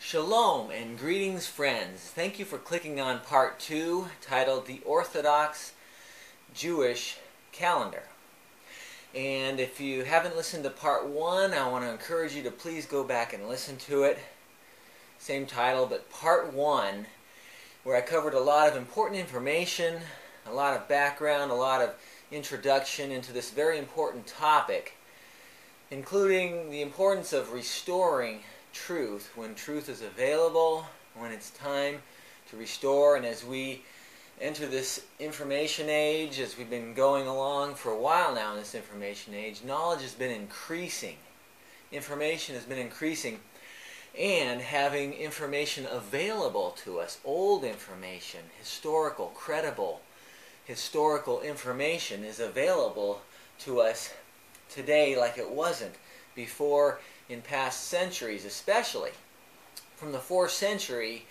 Shalom and greetings, friends. Thank you for clicking on part 2, titled The Orthodox Jewish Calendar. And if you haven't listened to part 1, I want to encourage you to please go back and listen to it. Same title, but part 1, where I covered a lot of important information, a lot of background, a lot of introduction into this very important topic, including the importance of restoring truth when truth is available, when it's time to restore. And as we enter this information age, as we've been going along for a while now in this information age, knowledge has been increasing. Information has been increasing, and having information available to us, old information, historical, credible historical information is available to us today like it wasn't before in past centuries, especially. From the 4th century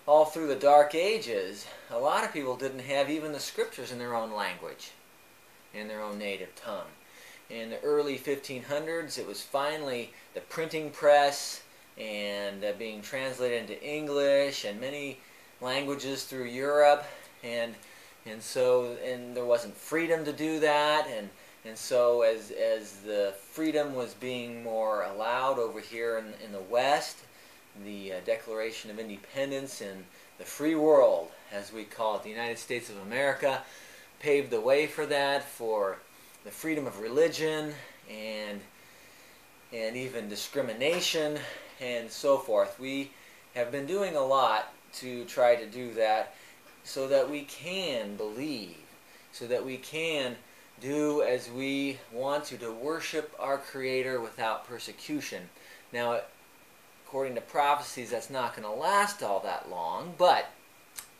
all through the Dark Ages, a lot of people didn't have even the scriptures in their own language, in their own native tongue. In the early 1500s, it was finally the printing press and being translated into English and many languages through Europe, and there wasn't freedom to do that, and so as the freedom was being more allowed over here in the West, the Declaration of Independence and the free world, as we call it, the United States of America, paved the way for that, for the freedom of religion and even discrimination and so forth. We have been doing a lot to try to do that so that we can believe, so that we can do as we want to worship our Creator without persecution. Now, according to prophecies, that's not going to last all that long, but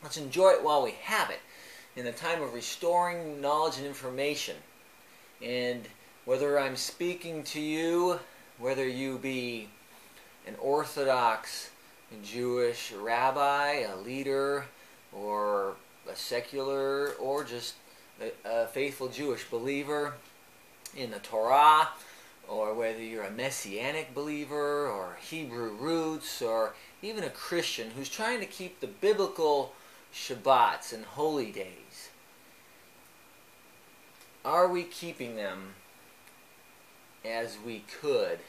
let's enjoy it while we have it, in the time of restoring knowledge and information. And whether I'm speaking to you, whether you be an Orthodox Jewish rabbi, a leader, or a secular, or just a faithful Jewish believer in the Torah, or whether you're a Messianic believer or Hebrew roots, or even a Christian who's trying to keep the biblical Shabbats and holy days, are we keeping them as we could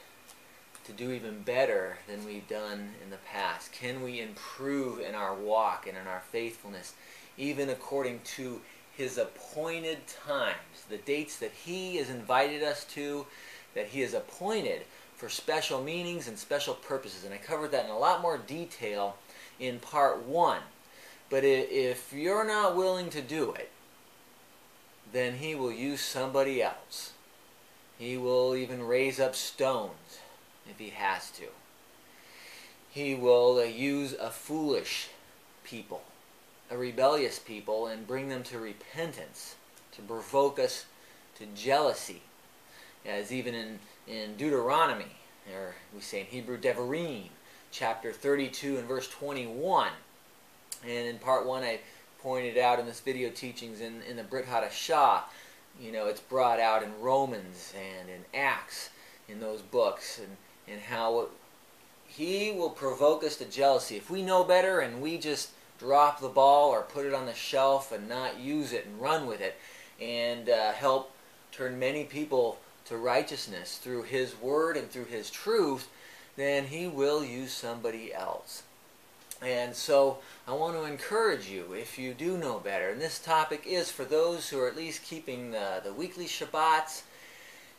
to do even better than we've done in the past? Can we improve in our walk and in our faithfulness, even according to His appointed times, the dates that He has invited us to, that He has appointed for special meanings and special purposes? And I covered that in a lot more detail in part 1. But if you're not willing to do it, then He will use somebody else. He will even raise up stones if He has to. He will use a foolish people, a rebellious people, and bring them to repentance, to provoke us to jealousy, as even in Deuteronomy, or we say in Hebrew Devarim, chapter 32 and verse 21. And in part 1 I pointed out in this video teachings in the Brit Hadashah, it's brought out in Romans and in Acts, in those books, and how He will provoke us to jealousy. If we know better and we just drop the ball or put it on the shelf and not use it and run with it and help turn many people to righteousness through His Word and through His truth, then He will use somebody else. And so I want to encourage you, if you do know better, and this topic is for those who are at least keeping the weekly Shabbats.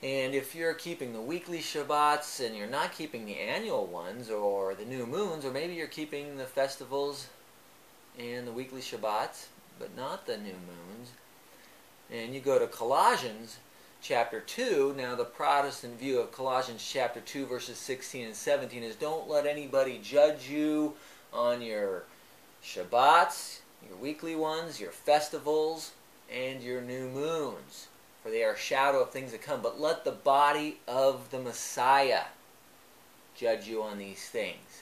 And if you're keeping the weekly Shabbats and you're not keeping the annual ones or the new moons, or maybe you're keeping the festivals and the weekly Shabbats, but not the new moons, and you go to Colossians chapter 2, now the Protestant view of Colossians chapter 2 verses 16 and 17 is, don't let anybody judge you on your Shabbats, your weekly ones, your festivals, and your new moons, for they are a shadow of things to come, but let the body of the Messiah judge you on these things.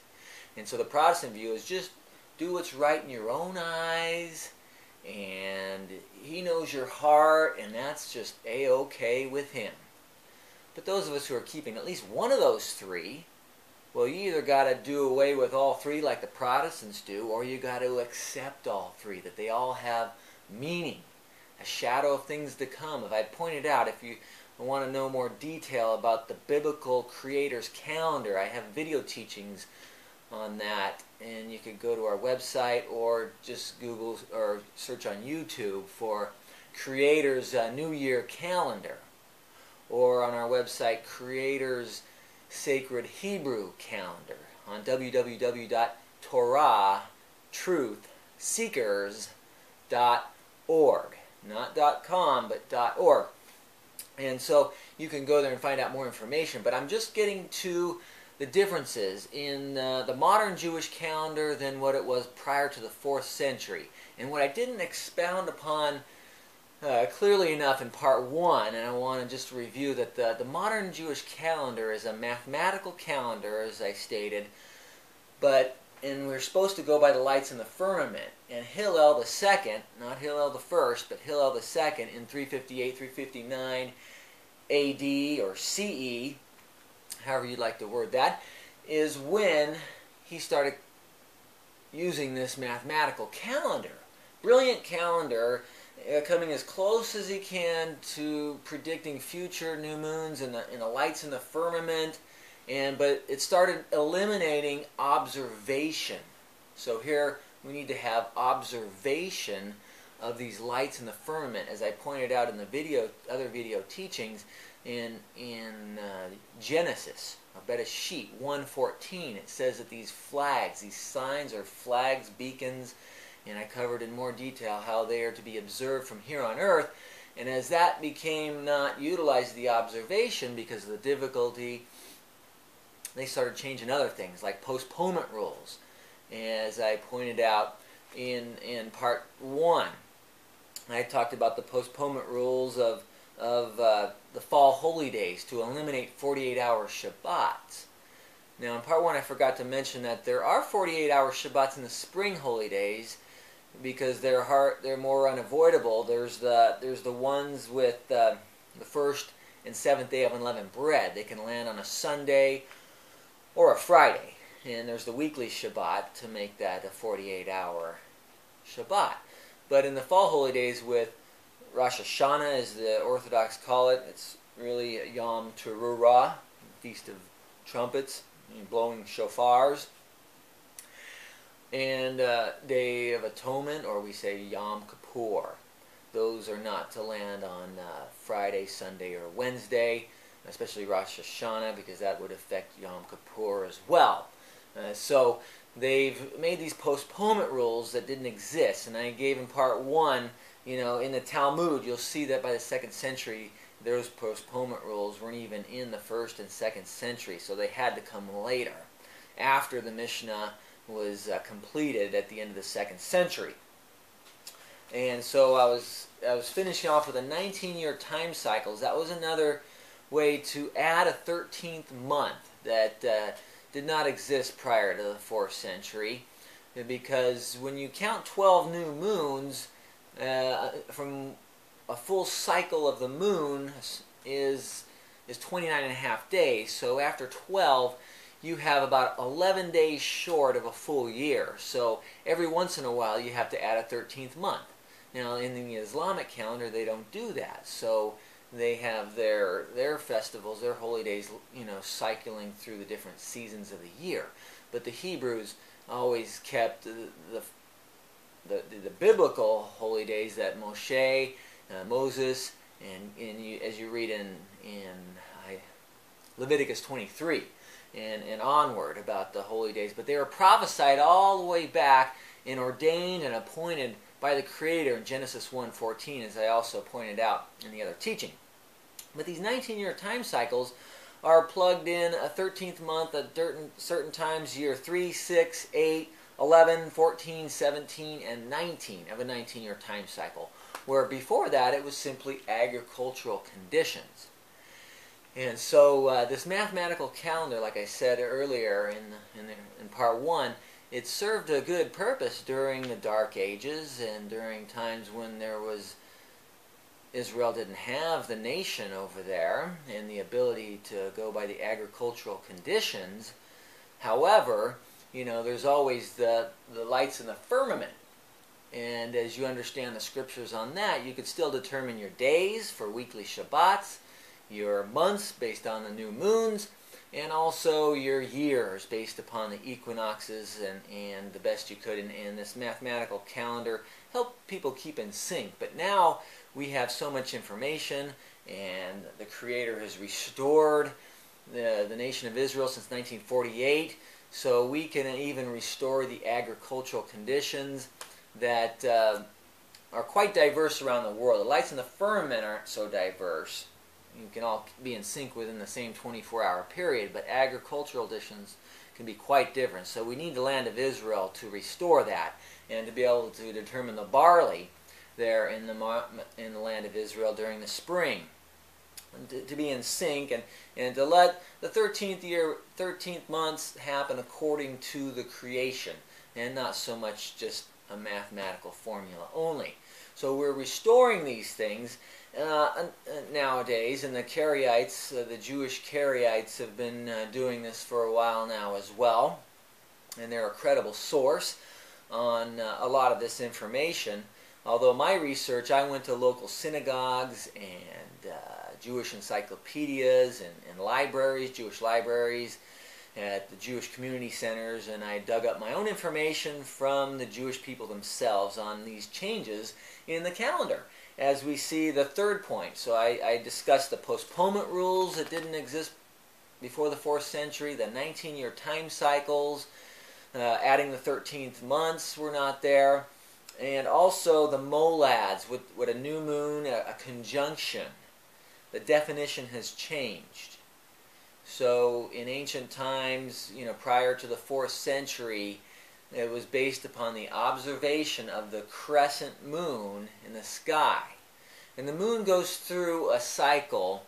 And so the Protestant view is just do what's right in your own eyes, and He knows your heart, and that's just a-okay with Him. But those of us who are keeping at least one of those three, Well, you either got to do away with all three like the Protestants do, or you got to accept all three, that they all have meaning, a shadow of things to come. If I pointed out, if you want to know more detail about the biblical Creator's calendar, I have video teachings on that, and you could go to our website or just Google or search on YouTube for Creator's New Year calendar, or on our website Creator's Sacred Hebrew calendar on www.TorahTruthSeekers.org, not .com but .org. And so you can go there and find out more information, but I'm just getting to the differences in the modern Jewish calendar than what it was prior to the 4th century. And what I didn't expound upon clearly enough in part 1, and I want to just review that the modern Jewish calendar is a mathematical calendar, as I stated, and we're supposed to go by the lights in the firmament. And Hillel II, not Hillel I, but Hillel II in 358, 359 AD or CE, however you'd like to word that, is when he started using this mathematical calendar. Brilliant calendar, coming as close as he can to predicting future new moons and the lights in the firmament, but it started eliminating observation. So here we need to have observation of these lights in the firmament, as I pointed out in the other video teachings in Genesis, Bereshit 1:14. It says that these flags, these signs are flags, beacons, and I covered in more detail how they are to be observed from here on earth. And as that became not utilized, the observation, because of the difficulty, they started changing other things like postponement rules, as I pointed out in part 1. I talked about the postponement rules of the fall holy days to eliminate 48-hour Shabbats. Now in part 1 I forgot to mention that there are 48-hour Shabbats in the spring holy days, because they're more unavoidable. There's the ones with the first and seventh day of unleavened bread. They can land on a Sunday or a Friday, and there's the weekly Shabbat to make that a 48-hour Shabbat. But in the fall holy days with Rosh Hashanah, as the Orthodox call it, it's really Yom Teruah, Feast of Trumpets, blowing shofars, and Day of Atonement, or we say Yom Kippur. Those are not to land on Friday, Sunday, or Wednesday, especially Rosh Hashanah, because that would affect Yom Kippur as well. So they've made these postponement rules that didn't exist, and I gave in part 1, in the Talmud, you'll see that by the 2nd century, those postponement rules weren't even in the 1st and 2nd century, so they had to come later, after the Mishnah was completed at the end of the 2nd century. And so I was finishing off with the 19-year time cycles. That was another way to add a 13th month that did not exist prior to the 4th century, because when you count 12 new moons, from a full cycle of the moon is 29 and a half days. So after 12, you have about 11 days short of a full year. So every once in a while, you have to add a 13th month. Now, in the Islamic calendar, they don't do that. So they have their festivals, their holy days, cycling through the different seasons of the year. But the Hebrews always kept the biblical holy days that Moses, and as you read in Leviticus 23 and onward about the holy days. But they were prophesied all the way back and ordained and appointed by the Creator in Genesis 1:14, as I also pointed out in the other teaching. But these 19-year time cycles are plugged in a 13th month at certain times, year 3, 6, 8, 11, 14, 17, and 19 of a 19-year time cycle, where before that it was simply agricultural conditions. And so this mathematical calendar, like I said earlier in part 1, it served a good purpose during the Dark Ages and during times when Israel didn't have the nation over there and the ability to go by the agricultural conditions. However, there's always the lights in the firmament. And as you understand the scriptures on that, you could still determine your days for weekly Shabbats, your months based on the new moons, and also your years based upon the equinoxes and the best you could. And this mathematical calendar helped people keep in sync. But now we have so much information, and the Creator has restored the nation of Israel since 1948, so we can even restore the agricultural conditions that are quite diverse around the world. The lights in the firmament aren't so diverse. You can all be in sync within the same 24-hour period, but agricultural conditions can be quite different. So we need the land of Israel to restore that, and to be able to determine the barley there in the land of Israel during the spring, and to be in sync, and to let the 13th months happen according to the creation, and not so much just a mathematical formula only. So we're restoring these things nowadays, and the Karaites, the Jewish Karaites, have been doing this for a while now as well, and they're a credible source on a lot of this information. Although my research, I went to local synagogues and Jewish encyclopedias and libraries, Jewish libraries, at the Jewish community centers, and I dug up my own information from the Jewish people themselves on these changes in the calendar. As we see the third point, so I discussed the postponement rules that didn't exist before the 4th century, the 19-year time cycles, adding the 13th months were not there, and also the molads with a new moon, a conjunction. The definition has changed. So in ancient times, prior to the 4th century, it was based upon the observation of the crescent moon in the sky. And the moon goes through a cycle,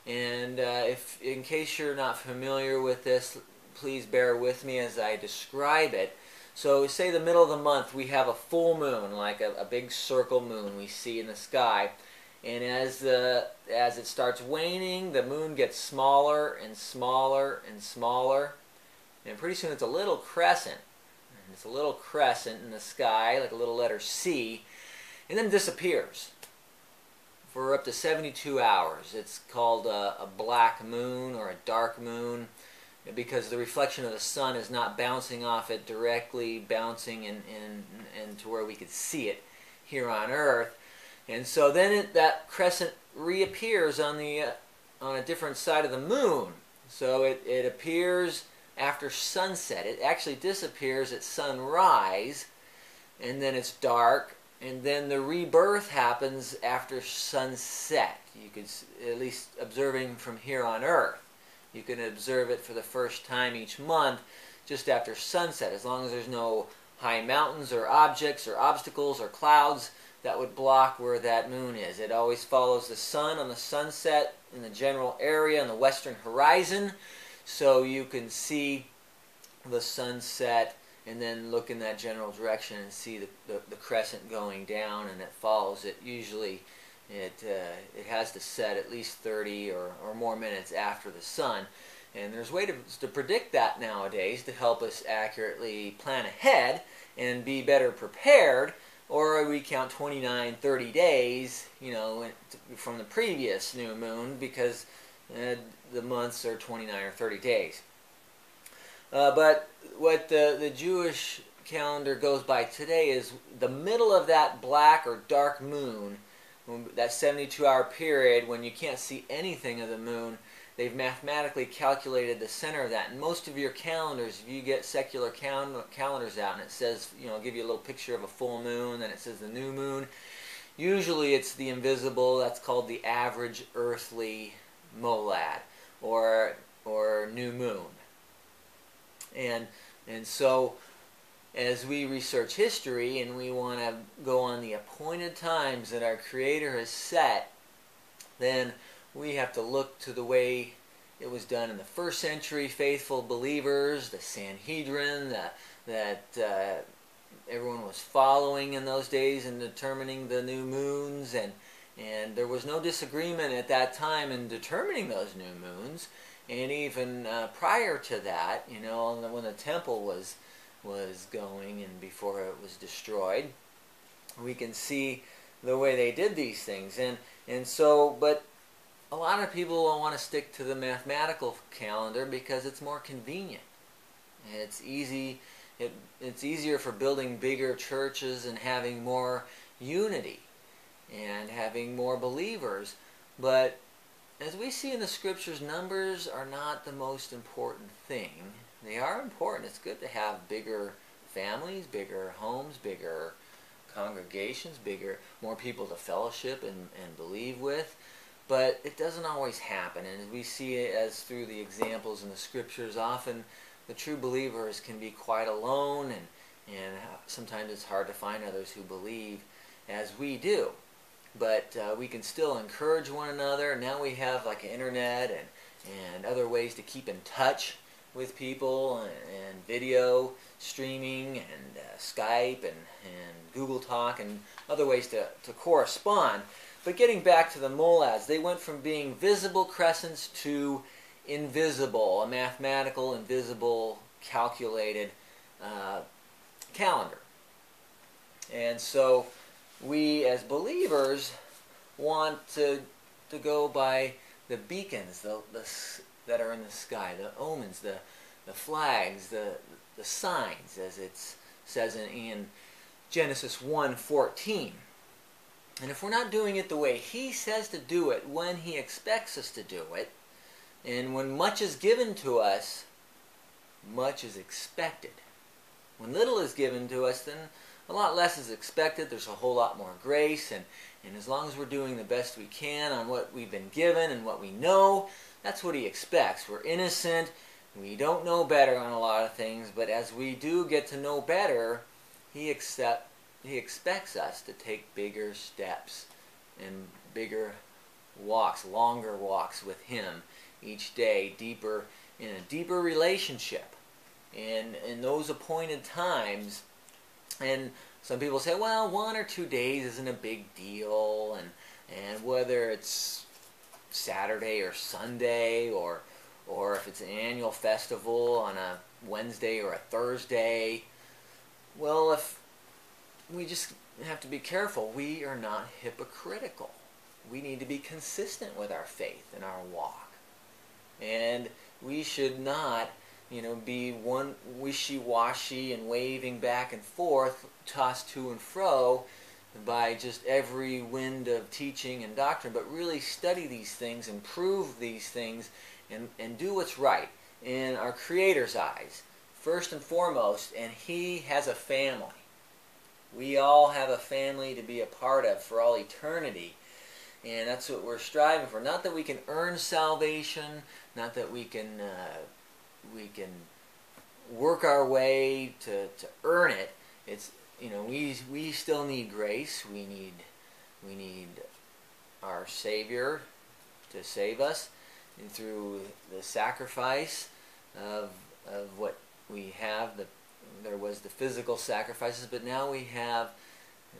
and if in case you're not familiar with this, please bear with me as I describe it. So say the middle of the month, we have a full moon, like a big circle moon we see in the sky. And as it starts waning, the moon gets smaller and smaller and smaller, and pretty soon it's a little crescent. And it's a little crescent in the sky, like a little letter C, and then disappears for up to 72 hours. It's called a black moon or a dark moon, because the reflection of the sun is not bouncing off it directly, bouncing in to where we could see it here on Earth. And so then that crescent reappears on a different side of the moon. So it appears after sunset. It actually disappears at sunrise, and then it's dark, and then the rebirth happens after sunset. You could, at least observing from here on Earth, you can observe it for the first time each month just after sunset, as long as there's no high mountains or objects or obstacles or clouds that would block where that moon is. It always follows the sun on the sunset in the general area on the western horizon, so you can see the sunset and then look in that general direction and see the crescent going down, and it follows it. Usually it has to set at least 30 or more minutes after the sun. And there's ways to predict that nowadays to help us accurately plan ahead and be better prepared. Or we count 29, 30 days, from the previous new moon, because the months are 29 or 30 days. But what the Jewish calendar goes by today is the middle of that black or dark moon, that 72-hour period when you can't see anything of the moon. They've mathematically calculated the center of that. And most of your calendars, if you get secular calendars out and it says, give you a little picture of a full moon, then it says the new moon. Usually it's the invisible. That's called the average earthly molad, or new moon. And so as we research history and we want to go on the appointed times that our Creator has set, then we have to look to the way it was done in the 1st century faithful believers, the Sanhedrin, that everyone was following in those days in determining the new moons, and there was no disagreement at that time in determining those new moons. And even prior to that, you know, when the temple was going and before it was destroyed, we can see the way they did these things. And so, but a lot of people will want to stick to the mathematical calendar because it's more convenient. It's easy. It's easier for building bigger churches and having more unity and having more believers. But as we see in the scriptures, numbers are not the most important thing. They are important. It's good to have bigger families, bigger homes, bigger congregations, more people to fellowship and believe with. But it doesn't always happen. And we see it as through the examples in the scriptures, often the true believers can be quite alone, and sometimes it's hard to find others who believe as we do. But we can still encourage one another. Now we have like an internet and other ways to keep in touch with people, and video streaming and Skype and Google Talk and other ways to correspond. But getting back to the molads, they went from being visible crescents to invisible, a mathematical, invisible, calculated calendar. And so we as believers want to go by the beacons that are in the sky, the omens, the flags, the signs, as it says in Genesis 1:14. And if we're not doing it the way He says to do it, when He expects us to do it, and when much is given to us, much is expected. When little is given to us, then a lot less is expected. There's a whole lot more grace, and as long as we're doing the best we can on what we've been given and what we know, that's what He expects. We're innocent. We don't know better on a lot of things, but as we do get to know better, He expects us to take bigger steps and bigger walks, longer walks with Him each day, deeper in a deeper relationship. And in those appointed times, and some people say, well, 1 or 2 days isn't a big deal, and whether it's Saturday or Sunday, or if it's an annual festival on a Wednesday or a Thursday, well, if we just have to be careful. We are not hypocritical. We need to be consistent with our faith and our walk. And we should not, be one wishy-washy and waving back and forth, tossed to and fro by just every wind of teaching and doctrine, but really study these things and prove these things and do what's right in our Creator's eyes, first and foremost. And He has a family. We all have a family to be a part of for all eternity. And that's what we're striving for. Not that we can earn salvation, not that we can work our way to earn it. It's we still need grace. We need our Savior to save us, and through the sacrifice of what we have. There was the physical sacrifices, but now we have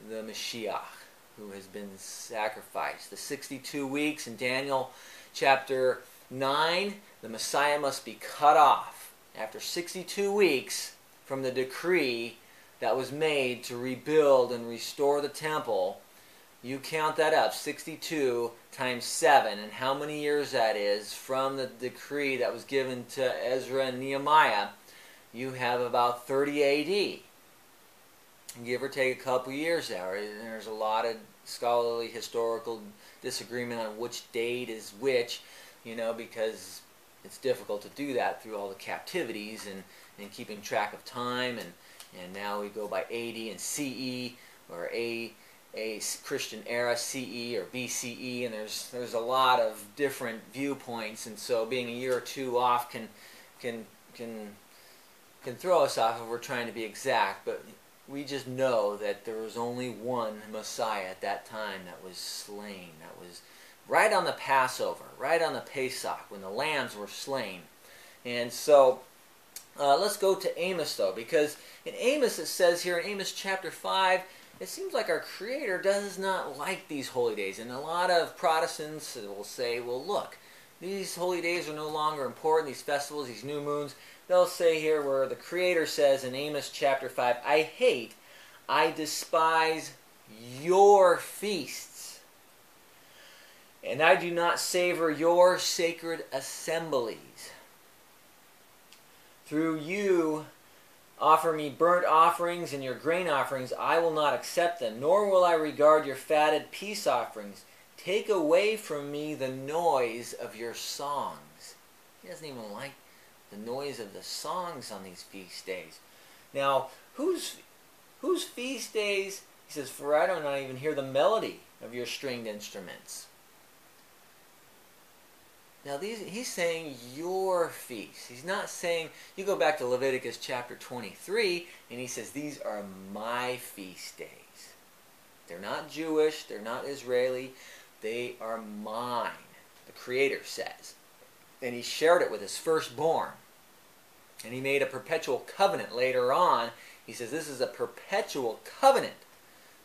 the Mashiach, who has been sacrificed. The 62 weeks in Daniel chapter 9, the Messiah must be cut off after 62 weeks from the decree that was made to rebuild and restore the temple. You count that up, 62 times 7, and how many years that is from the decree that was given to Ezra and Nehemiah. You have about 30 A.D., give or take a couple years there. There's a lot of scholarly historical disagreement on which date is which, because it's difficult to do that through all the captivities and keeping track of time. And now we go by A.D. and C.E. or a Christian era, C.E. or B.C.E. and there's a lot of different viewpoints. And so being a year or two off can throw us off if we're trying to be exact, but we just know that there was only one Messiah at that time that was slain. That was right on the Passover, right on the Pesach, when the lambs were slain. And so let's go to Amos, though, because in Amos it says here, in Amos chapter 5, it seems like our Creator does not like these holy days. And a lot of Protestants will say, well, look, These holy days are no longer important, these festivals, these new moons. They'll say here where the Creator says in Amos chapter 5, I despise your feasts, and I do not savor your sacred assemblies. Through you offer me burnt offerings, and your grain offerings I will not accept them, nor will I regard your fatted peace offerings. Take away from me the noise of your songs. He doesn't even like the noise of the songs on these feast days. Now, whose feast days? He says, for I do not even hear the melody of your stringed instruments. Now, he's saying your feasts. He's not saying, you go back to Leviticus chapter 23, and he says, these are my feast days. They're not Jewish, they're not Israeli, they are mine, the Creator says. And he shared it with his firstborn. And he made a perpetual covenant later on. He says this is a perpetual covenant.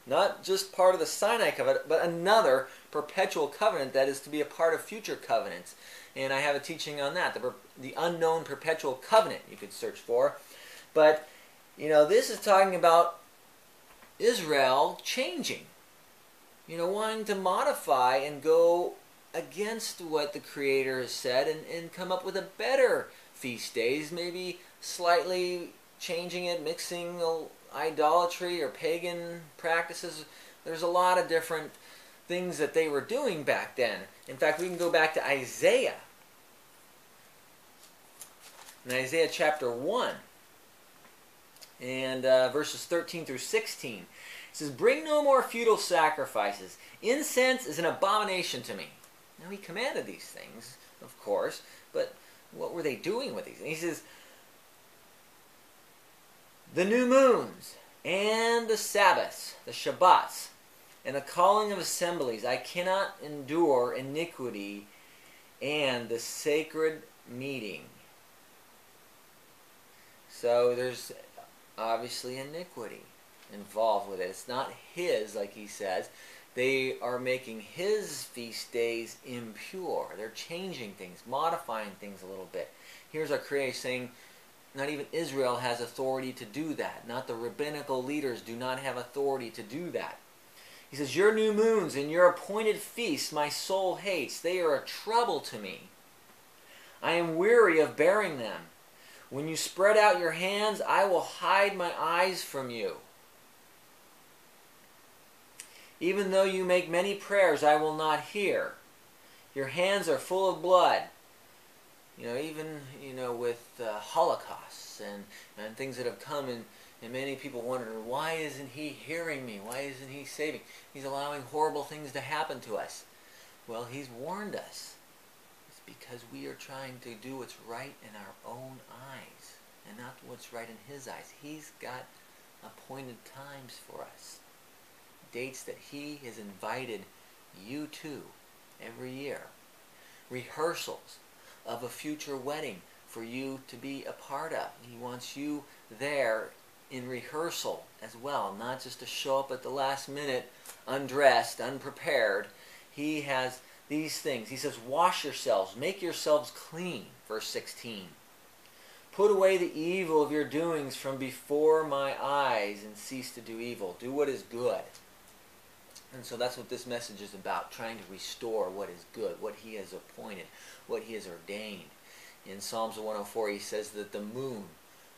Not just part of the Sinai covenant, but another perpetual covenant that is to be a part of future covenants. And I have a teaching on that, the unknown perpetual covenant you could search for. But, this is talking about Israel changing. Wanting to modify and go against what the Creator has said and come up with a better feast days, maybe slightly changing it, mixing idolatry or pagan practices. There's a lot of different things that they were doing back then. In fact, we can go back to Isaiah. In Isaiah chapter 1 and verses 13 through 16. It says, bring no more futile sacrifices. Incense is an abomination to me. Now he commanded these things, of course, but what were they doing with these? And he says, the new moons and the Sabbaths, the Shabbats, and the calling of assemblies, I cannot endure iniquity and the sacred meeting. So there's obviously iniquity involved with it. It's not his, like he says. They are making his feast days impure. They're changing things, modifying things a little bit. Here's our Creator saying, not even Israel has authority to do that. Not the rabbinical leaders do not have authority to do that. He says, your new moons and your appointed feasts my soul hates. They are a trouble to me. I am weary of bearing them. When you spread out your hands, I will hide my eyes from you. Even though you make many prayers, I will not hear. Your hands are full of blood. Even with holocausts and things that have come, and many people wonder, why isn't he hearing me? Why isn't he saving? He's allowing horrible things to happen to us. Well, he's warned us. It's because we are trying to do what's right in our own eyes and not what's right in his eyes. He's got appointed times for us. Dates that he has invited you to every year. Rehearsals of a future wedding for you to be a part of. He wants you there in rehearsal as well, not just to show up at the last minute undressed, unprepared. He has these things. He says, wash yourselves, make yourselves clean, verse 16. Put away the evil of your doings from before my eyes and cease to do evil. Do what is good. And so that's what this message is about, trying to restore what is good, what he has appointed, what he has ordained. In Psalms 104, he says that the moon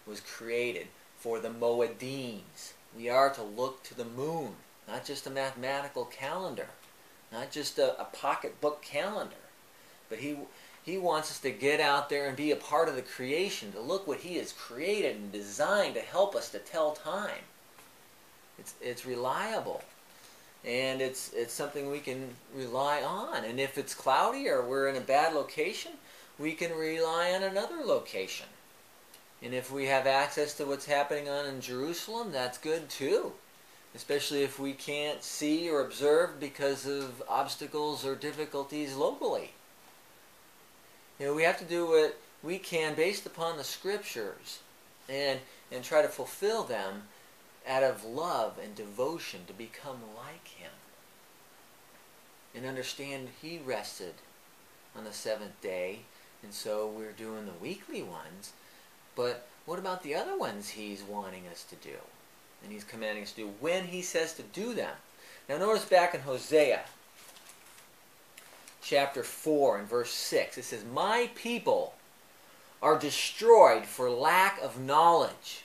was created for the Moedims. We are to look to the moon, not just a mathematical calendar, not just a pocketbook calendar. But he wants us to get out there and be a part of the creation, to look what he has created and designed to help us to tell time. It's reliable. And it's something we can rely on. And if it's cloudy or we're in a bad location, we can rely on another location. And if we have access to what's happening on in Jerusalem, that's good too. Especially if we can't see or observe because of obstacles or difficulties locally. We have to do what we can based upon the Scriptures and try to fulfill them out of love and devotion to become like him. And understand he rested on the seventh day, and so we're doing the weekly ones. But what about the other ones He's wanting us to do? And He's commanding us to do when He says to do them. Now notice back in Hosea chapter 4 and verse 6, it says, "My people are destroyed for lack of knowledge,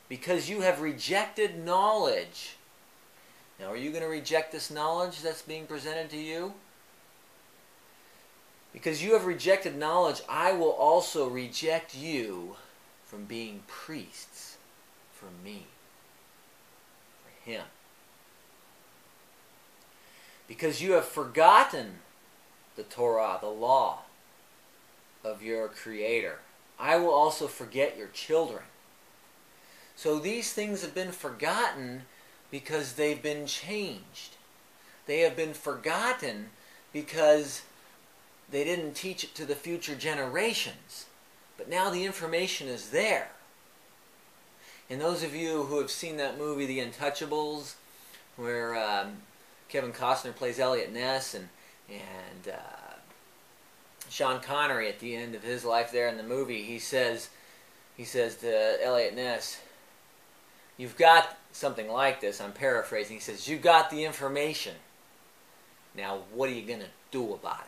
because you have rejected knowledge." Now, are you going to reject this knowledge that's being presented to you? "Because you have rejected knowledge, I will also reject you from being priests for me," for Him. "Because you have forgotten the Torah, the law of your Creator, I will also forget your children." So these things have been forgotten because they've been changed. They have been forgotten because they didn't teach it to the future generations. But now the information is there. And those of you who have seen that movie, The Untouchables, where Kevin Costner plays Elliot Ness, and Sean Connery at the end of his life there in the movie, he says to Elliot Ness, "You've got," something like this, I'm paraphrasing, he says, "You got the information. Now what are you going to do about it?"